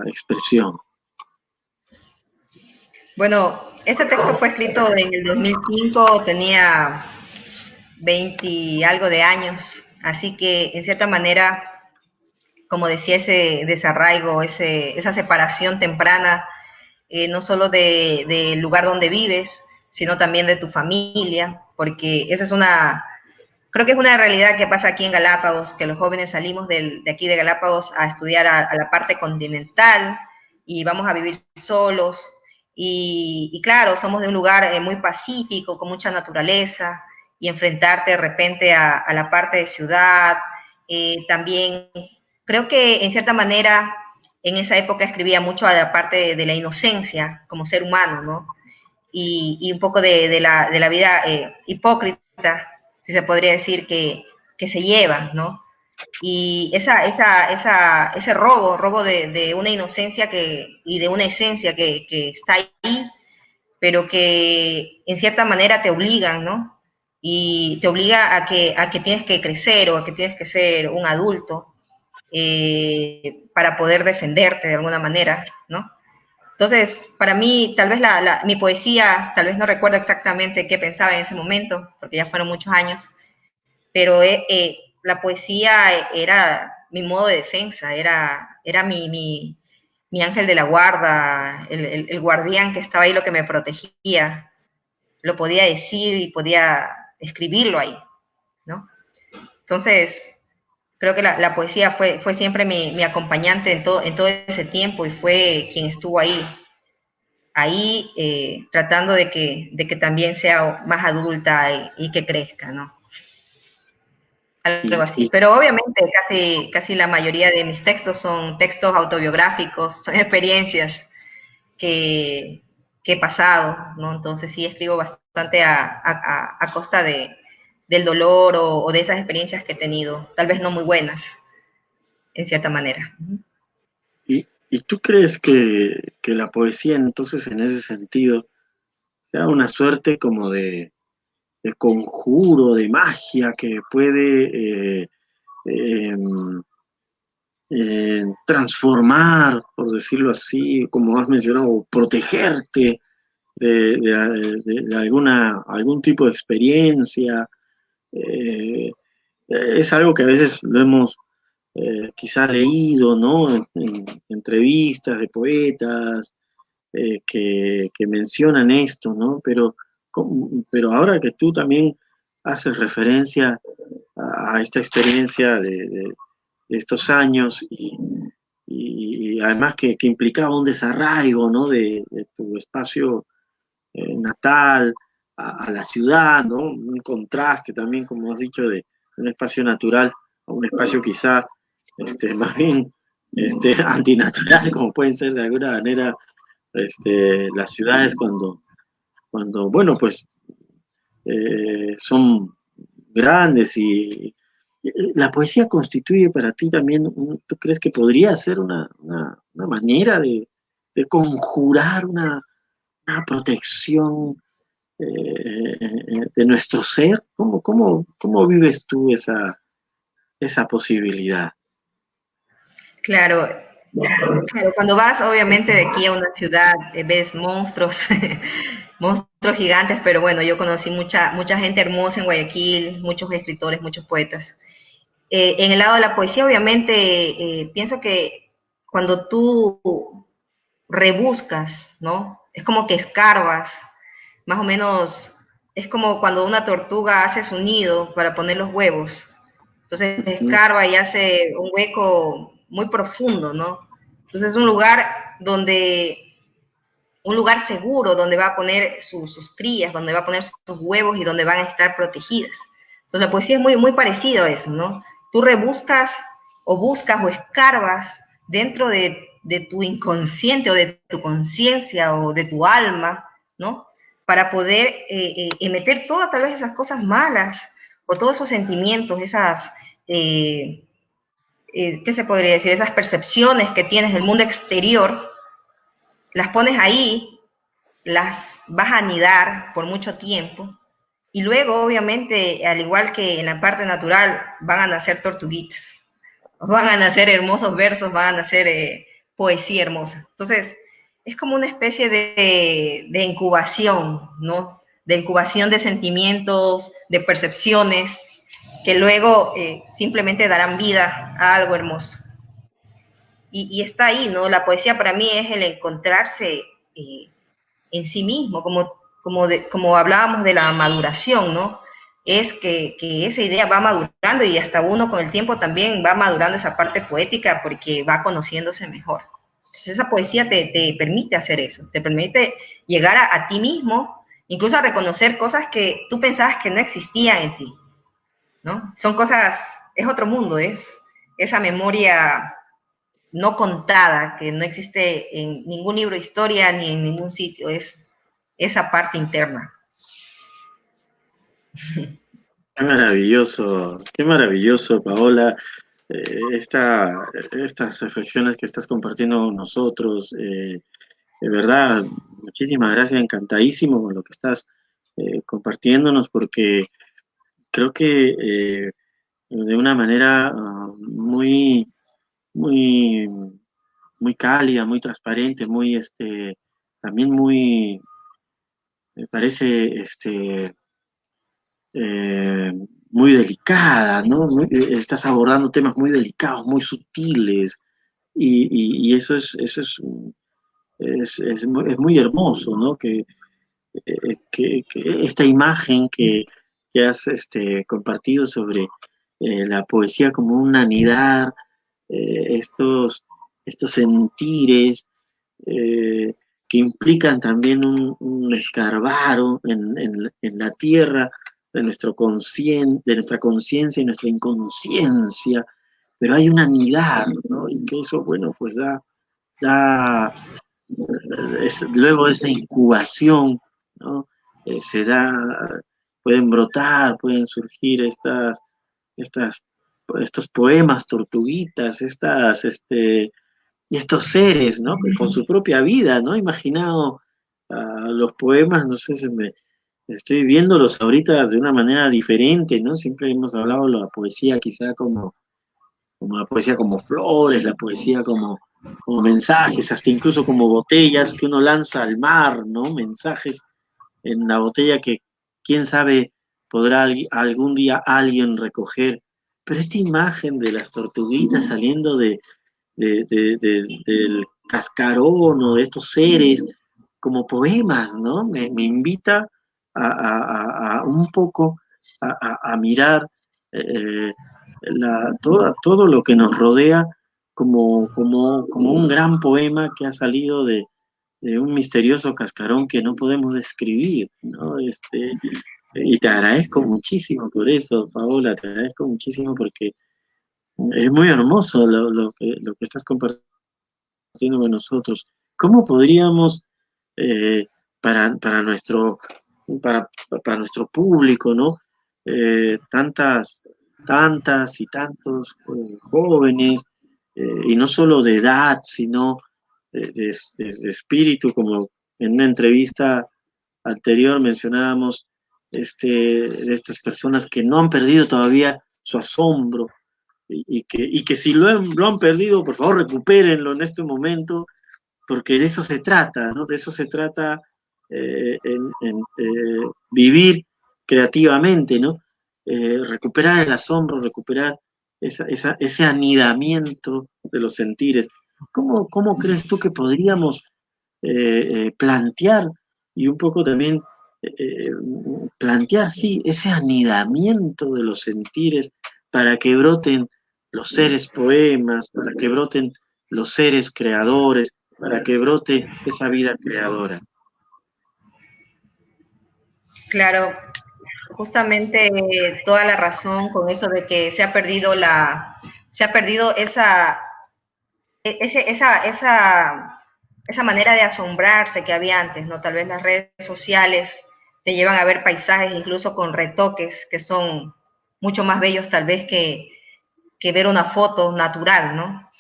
expresión? Bueno, este texto fue escrito en el 2005, tenía 20 y algo de años, así que en cierta manera, como decía, ese desarraigo, esa separación temprana, no solo del lugar donde vives, sino también de tu familia, porque esa es creo que es una realidad que pasa aquí en Galápagos, que los jóvenes salimos de aquí de Galápagos a estudiar a la parte continental y vamos a vivir solos. Y claro, somos de un lugar muy pacífico, con mucha naturaleza, y enfrentarte de repente a la parte de ciudad. También creo que en cierta manera en esa época escribía mucho a la parte de la inocencia como ser humano, ¿no? Y un poco de la vida hipócrita, si se podría decir, que se lleva, ¿no? Y ese robo de una inocencia y de una esencia que está ahí, pero que en cierta manera te obligan, ¿no? Y te obliga a que tienes que crecer o a que tienes que ser un adulto para poder defenderte de alguna manera, ¿no? Entonces, para mí, tal vez mi poesía, tal vez no recuerdo exactamente qué pensaba en ese momento, porque ya fueron muchos años, pero la poesía era mi modo de defensa, era mi ángel de la guarda, el guardián que estaba ahí, lo que me protegía. Lo podía decir y podía escribirlo ahí, ¿no? Entonces, creo que la poesía fue siempre mi acompañante en todo ese tiempo y fue quien estuvo ahí tratando de que también sea más adulta y que crezca, ¿no? Algo así. Y Pero obviamente casi la mayoría de mis textos son textos autobiográficos, son experiencias que, que he pasado, ¿no? Entonces sí escribo bastante a costa del dolor o de esas experiencias que he tenido, tal vez no muy buenas, en cierta manera. ¿Y tú crees que la poesía entonces en ese sentido sea una suerte como de conjuro, de magia que puede eh, transformar, por decirlo así, como has mencionado, protegerte de algún tipo de experiencia. Eh, es algo que a veces lo hemos quizá leído, ¿no? En entrevistas de poetas que mencionan esto, ¿no? Pero ahora que tú también haces referencia a esta experiencia de estos años y además que implicaba un desarraigo, ¿no? De tu espacio natal a la ciudad, ¿no? Un contraste también, como has dicho, de un espacio natural a un espacio quizá más bien antinatural, como pueden ser de alguna manera las ciudades cuando bueno, pues son grandes y la poesía constituye para ti también, ¿tú crees que podría ser una manera de conjurar una protección de nuestro ser? ¿Cómo vives tú esa posibilidad? Claro, claro, cuando vas obviamente de aquí a una ciudad, ves monstruos, monstruos gigantes, pero bueno, yo conocí mucha gente hermosa en Guayaquil, muchos escritores, muchos poetas. En el lado de la poesía, obviamente, pienso que cuando tú rebuscas, ¿no? Es como que escarbas, más o menos, es como cuando una tortuga hace su nido para poner los huevos. Entonces ¿Mm? escarba y hace un hueco muy profundo, ¿no? Entonces es un lugar seguro donde va a poner sus crías, donde va a poner sus huevos y donde van a estar protegidas. Entonces la poesía es muy parecido a eso, ¿no? Tú rebuscas o buscas o escarbas dentro de tu inconsciente o de tu conciencia o de tu alma, ¿no? Para poder meter todas tal vez esas cosas malas o todos esos sentimientos, ¿qué se podría decir? Esas percepciones que tienes del mundo exterior, las pones ahí, las vas a anidar por mucho tiempo y luego, obviamente, al igual que en la parte natural, van a nacer tortuguitas, van a nacer hermosos versos, van a nacer poesía hermosa. Entonces, es como una especie de incubación, ¿no? De incubación de sentimientos, de percepciones, que luego simplemente darán vida a algo hermoso. Y está ahí, ¿no? La poesía para mí es el encontrarse en sí mismo, como hablábamos de la maduración, ¿no? Es que esa idea va madurando y hasta uno con el tiempo también va madurando esa parte poética porque va conociéndose mejor. Entonces esa poesía te permite hacer eso, te permite llegar a ti mismo, incluso a reconocer cosas que tú pensabas que no existían en ti, ¿no? Son cosas, es otro mundo, es esa memoria no contada, que no existe en ningún libro de historia ni en ningún sitio, es esa parte interna. Qué maravilloso, Paola, estas reflexiones que estás compartiendo con nosotros. De verdad, muchísimas gracias, encantadísimo con lo que estás compartiéndonos, porque creo que de una manera muy, muy cálida, muy transparente, también me parece, eh, muy delicada, ¿no? Estás abordando temas muy delicados, muy sutiles, y es muy hermoso, ¿no? Que esta imagen que has compartido sobre la poesía como un anidar, estos sentires eh, que implican también un escarbar en la tierra de nuestra conciencia y nuestra inconsciencia, pero hay un anidar, ¿no? Y que eso, bueno, pues da luego de esa incubación, ¿no? Se da, pueden brotar, pueden surgir estas, estos poemas, tortuguitas, estos seres, ¿no? Con su propia vida, ¿no? Imaginado los poemas, no sé, estoy viéndolos ahorita de una manera diferente, ¿no? Siempre hemos hablado de la poesía quizá como como la poesía como flores, la poesía como mensajes, hasta incluso como botellas que uno lanza al mar, ¿no? Mensajes en la botella que quién sabe podrá algún día alguien recoger. Pero esta imagen de las tortuguitas saliendo del cascarón o de estos seres como poemas, ¿no? Me invita a un poco a mirar eh, todo lo que nos rodea como un gran poema que ha salido de un misterioso cascarón que no podemos describir, ¿no? Y te agradezco muchísimo por eso, Paola, te agradezco muchísimo porque es muy hermoso lo que estás compartiendo con nosotros. ¿Cómo podríamos, eh, para para, para nuestro público, ¿no? Tantas y tantos jóvenes, y no solo de edad, sino de espíritu, como en una entrevista anterior mencionábamos, de estas personas que no han perdido todavía su asombro y que si lo han perdido, por favor, recupérenlo en este momento, porque de eso se trata, ¿no? De eso se trata vivir creativamente, ¿no? Recuperar el asombro, recuperar ese anidamiento de los sentires. ¿Cómo crees tú que podríamos plantear y un poco también plantear, sí, ese anidamiento de los sentires para que broten los seres poemas, para que broten los seres creadores, para que brote esa vida creadora? Claro, justamente toda la razón con eso de que se ha perdido esa manera de asombrarse que había antes, ¿no? Tal vez las redes sociales te llevan a ver paisajes incluso con retoques que son mucho más bellos tal vez que ver una foto natural, ¿no?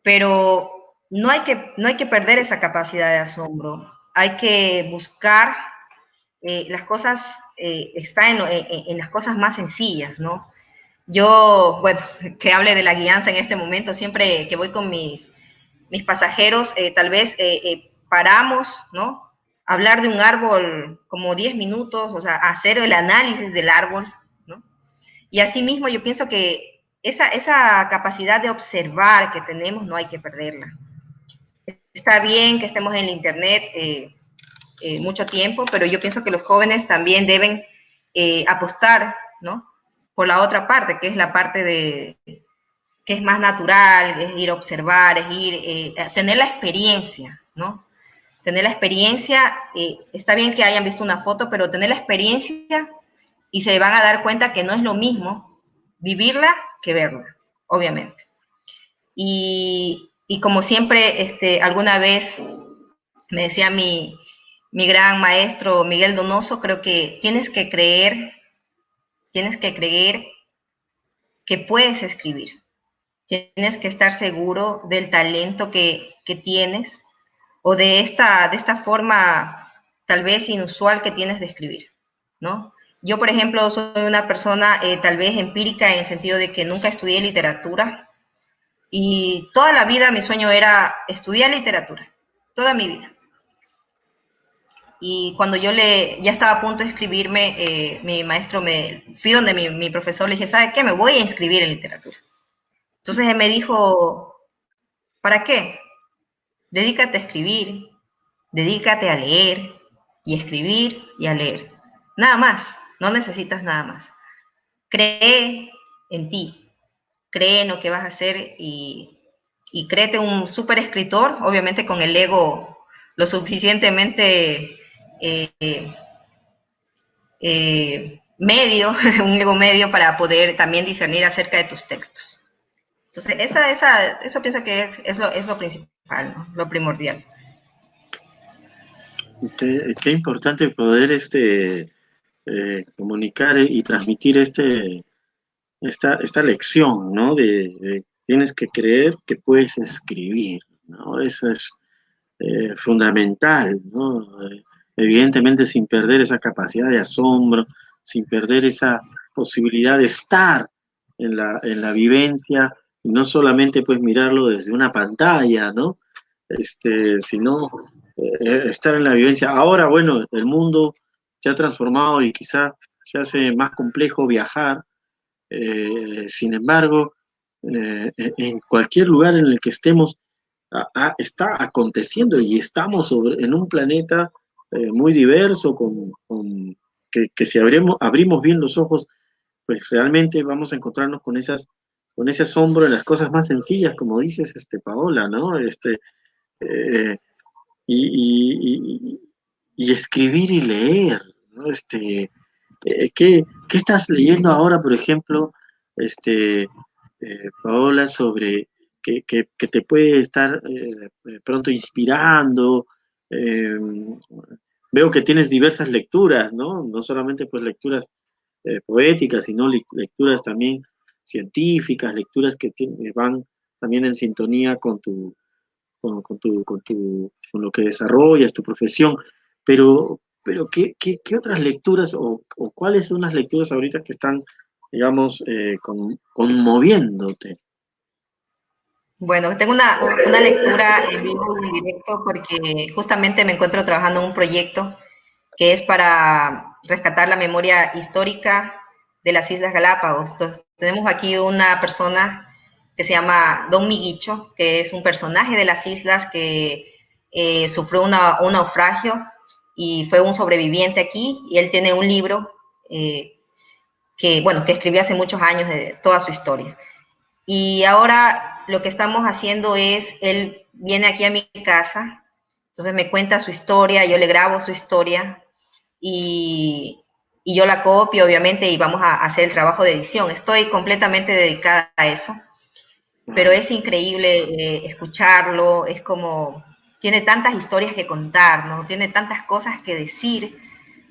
Pero no hay que perder esa capacidad de asombro. Hay que buscar las cosas, está en las cosas más sencillas, ¿no? Yo, bueno, que hable de la guianza en este momento, siempre que voy con mis pasajeros, tal vez paramos, ¿no? Hablar de un árbol como 10 minutos, o sea, hacer el análisis del árbol, ¿no? Y asimismo yo pienso que esa capacidad de observar que tenemos no hay que perderla. Está bien que estemos en el Internet mucho tiempo, pero yo pienso que los jóvenes también deben apostar, ¿no? Por la otra parte, que es la parte que es más natural, es ir a observar, es ir a tener la experiencia, ¿no? Tener la experiencia, está bien que hayan visto una foto, pero tener la experiencia y se van a dar cuenta que no es lo mismo vivirla que verla, obviamente. Y como siempre, alguna vez me decía mi gran maestro Miguel Donoso, creo que tienes que creer que puedes escribir. Tienes que estar seguro del talento que tienes o de esta forma tal vez inusual que tienes de escribir, ¿no? Yo, por ejemplo, soy una persona tal vez empírica en el sentido de que nunca estudié literatura y toda la vida mi sueño era estudiar literatura, toda mi vida. Y cuando ya estaba a punto de inscribirme, mi maestro fui donde mi profesor, le dije, ¿sabe qué? Me voy a inscribir en literatura. Entonces él me dijo, ¿para qué? Dedícate a escribir, dedícate a leer y escribir y a leer. Nada más, no necesitas nada más. Cree en ti, cree en lo que vas a hacer y créete un súper escritor, obviamente con el ego lo suficientemente medio, un ego medio para poder también discernir acerca de tus textos. Entonces, eso pienso que es lo principal, ¿no? Lo primordial. Qué importante poder comunicar y transmitir esta lección, ¿no? De tienes que creer que puedes escribir, ¿no? Eso es fundamental, ¿no? Evidentemente sin perder esa capacidad de asombro, sin perder esa posibilidad de estar en la vivencia y no solamente pues mirarlo desde una pantalla, ¿no? Sino estar en la vivencia. Ahora, bueno, el mundo se ha transformado y quizá se hace más complejo viajar. Sin embargo, en cualquier lugar en el que estemos, está aconteciendo y estamos en un planeta muy diverso, que si abrimos bien los ojos, pues realmente vamos a encontrarnos con ese asombro en las cosas más sencillas, como dices, Paola, ¿no? Eh, y, y- y escribir y leer, ¿no? ¿Qué estás leyendo ahora, por ejemplo, Paola, sobre que te puede estar pronto inspirando? Eh, Veo que tienes diversas lecturas, ¿no? No solamente pues lecturas poéticas, sino lecturas también científicas, lecturas que van también en sintonía con lo que desarrollas, tu profesión, pero ¿qué otras lecturas o cuáles son las lecturas ahorita que están, digamos, conmoviéndote? Bueno, tengo una lectura en vivo y en directo porque justamente me encuentro trabajando en un proyecto que es para rescatar la memoria histórica de las Islas Galápagos. Entonces, tenemos aquí una persona que se llama Don Miguicho, que es un personaje de las islas que sufrió un naufragio y fue un sobreviviente aquí, y él tiene un libro bueno, que escribió hace muchos años de toda su historia. Y ahora lo que estamos haciendo es, él viene aquí a mi casa, entonces me cuenta su historia, yo le grabo su historia y, y yo la copio, obviamente, y vamos a hacer el trabajo de edición. Estoy completamente dedicada a eso, pero es increíble escucharlo, es como, tiene tantas historias que contar, ¿no? Tiene tantas cosas que decir,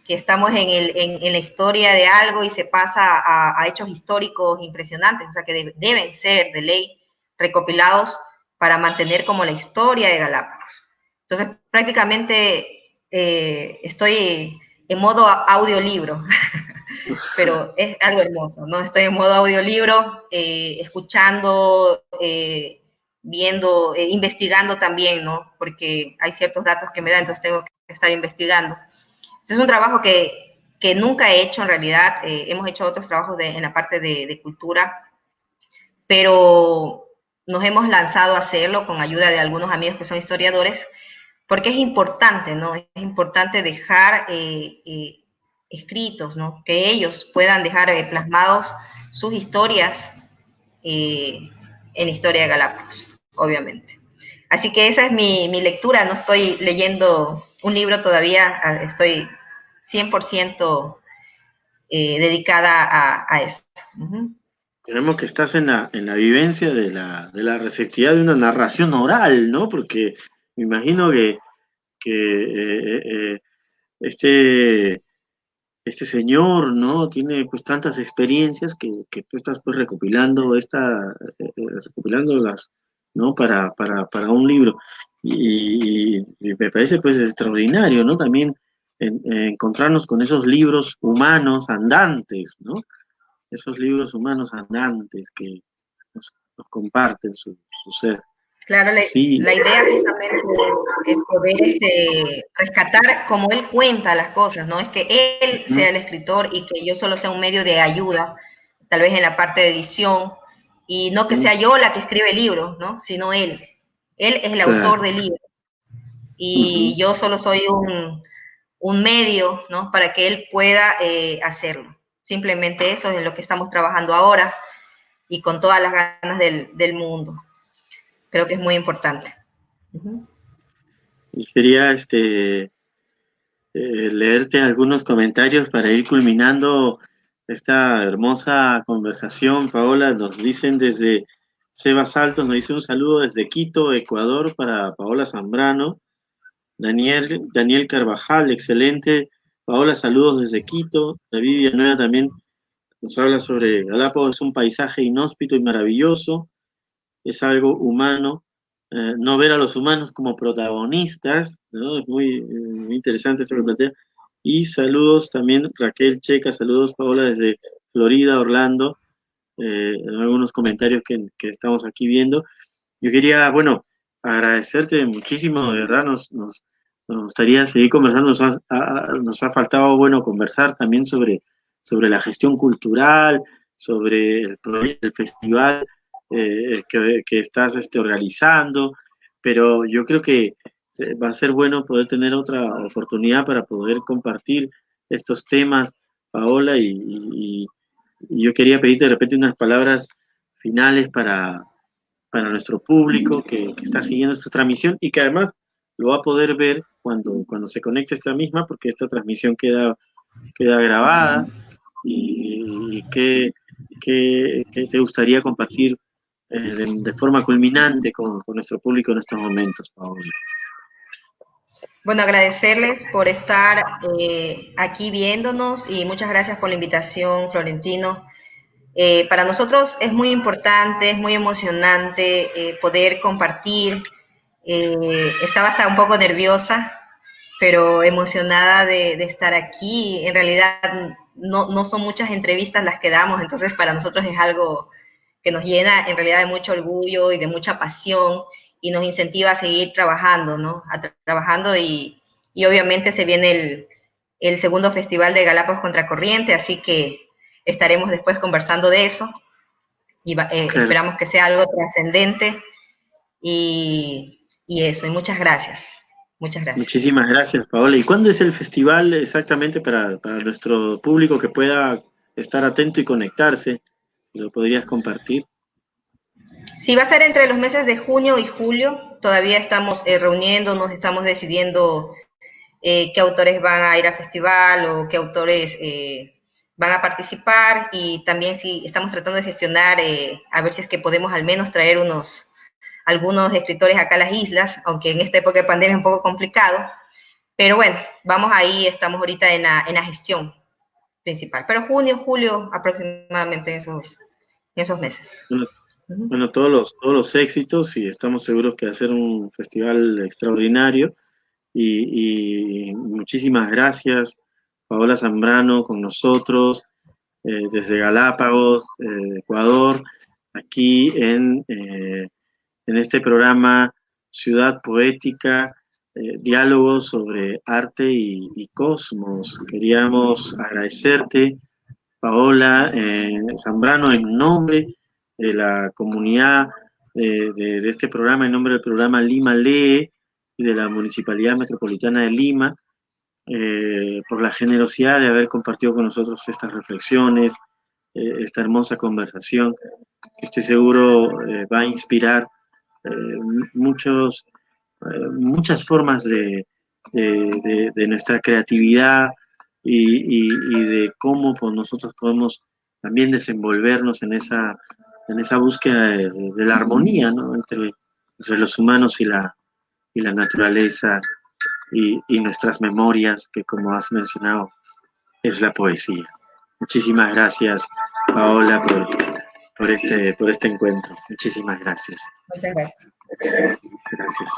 que estamos en la historia de algo y se pasa a hechos históricos impresionantes, o sea, que deben ser de ley recopilados para mantener como la historia de Galápagos. Entonces, prácticamente estoy en modo audiolibro, pero es algo hermoso, ¿no? Estoy en modo audiolibro, escuchando, viendo, investigando también, ¿no? Porque hay ciertos datos que me dan, entonces tengo que estar investigando. Es un trabajo que nunca he hecho en realidad. Hemos hecho otros trabajos en la parte de cultura, pero nos hemos lanzado a hacerlo con ayuda de algunos amigos que son historiadores, porque es importante, ¿no? Es importante dejar escritos, ¿no? Que ellos puedan dejar plasmados sus historias en la historia de Galápagos, obviamente. Así que esa es mi lectura, no estoy leyendo un libro todavía, estoy 100% dedicada a eso. Uh-huh. Tenemos que estás en la vivencia de la receptividad de una narración oral, ¿no? Porque me imagino que este señor, ¿no? Tiene pues tantas experiencias que tú estás pues recopilándolas, ¿no? Para un libro. Y me parece pues extraordinario, ¿no? También encontrarnos con esos libros humanos andantes, ¿no? Esos libros humanos andantes que nos comparten su ser. Claro, Sí. la idea justamente es poder rescatar como él cuenta las cosas, no es que él sea el escritor y que yo solo sea un medio de ayuda, tal vez en la parte de edición, y no que sea yo la que escribe el libro, ¿no? Sino él. Él es el autor Claro. del libro Ujú. y yo solo soy un medio, ¿no? Para que él pueda hacerlo. Simplemente eso es en lo que estamos trabajando ahora y con todas las ganas del mundo. Creo que es muy importante. Uh-huh. Y quería leerte algunos comentarios para ir culminando esta hermosa conversación. Paola, nos dicen desde Seba Saltos, nos dice un saludo desde Quito, Ecuador, para Paola Zambrano. Daniel Carvajal, excelente. Paola, saludos desde Quito. David Villanueva también nos habla sobre Galápagos, es un paisaje inhóspito y maravilloso, es algo humano. No ver a los humanos como protagonistas, ¿no? Es muy interesante esto que plantea. Y saludos también, Raquel Checa, saludos Paola desde Florida, Orlando. algunos comentarios que estamos aquí viendo. Yo quería, bueno, agradecerte muchísimo, de verdad, nos gustaría seguir conversando, nos ha faltado, bueno, conversar también sobre la gestión cultural, sobre el festival que estás organizando, pero yo creo que va a ser bueno poder tener otra oportunidad para poder compartir estos temas, Paola, y yo quería pedirte de repente unas palabras finales para nuestro público que está siguiendo esta transmisión y que además lo va a poder ver cuando se conecte esta misma, porque esta transmisión queda grabada. ¿Y qué te gustaría compartir de forma culminante con nuestro público en estos momentos, Paola? Bueno, agradecerles por estar aquí viéndonos y muchas gracias por la invitación, Florentino. Para nosotros es muy importante, es muy emocionante poder compartir. Estaba hasta un poco nerviosa, pero emocionada de estar aquí. En realidad no son muchas entrevistas las que damos, entonces para nosotros es algo que nos llena en realidad de mucho orgullo y de mucha pasión y nos incentiva a seguir trabajando, ¿no? Trabajando y obviamente se viene el segundo festival de Galápagos Contracorriente, así que estaremos después conversando de eso y Claro. esperamos que sea algo trascendente y eso, y muchas gracias. Muchas gracias. Muchísimas gracias, Paola. ¿Y cuándo es el festival exactamente para nuestro público que pueda estar atento y conectarse? ¿Lo podrías compartir? Sí, va a ser entre los meses de junio y julio. Todavía estamos reuniéndonos, estamos decidiendo qué autores van a ir al festival o qué autores van a participar y también sí estamos tratando de gestionar a ver si es que podemos al menos traer algunos escritores acá a las islas, aunque en esta época de pandemia es un poco complicado, pero bueno, vamos ahí, estamos ahorita en la gestión principal, pero junio, julio aproximadamente esos meses. Bueno, todos los éxitos y estamos seguros que va a ser un festival extraordinario y muchísimas gracias, Paola Zambrano, con nosotros desde Galápagos, Ecuador, aquí en este programa Ciudad Poética, diálogos sobre arte y cosmos. Queríamos agradecerte, Paola Zambrano, en nombre de la comunidad de este programa, en nombre del programa Lima Lee y de la Municipalidad Metropolitana de Lima, por la generosidad de haber compartido con nosotros estas reflexiones, esta hermosa conversación, que estoy seguro va a inspirar muchas formas de nuestra creatividad y de cómo pues, nosotros podemos también desenvolvernos en esa búsqueda de la armonía, ¿no? entre los humanos y la naturaleza y nuestras memorias, que como has mencionado, es la poesía. Muchísimas gracias, Paola, por este encuentro. Muchísimas gracias. Muchas gracias. Gracias.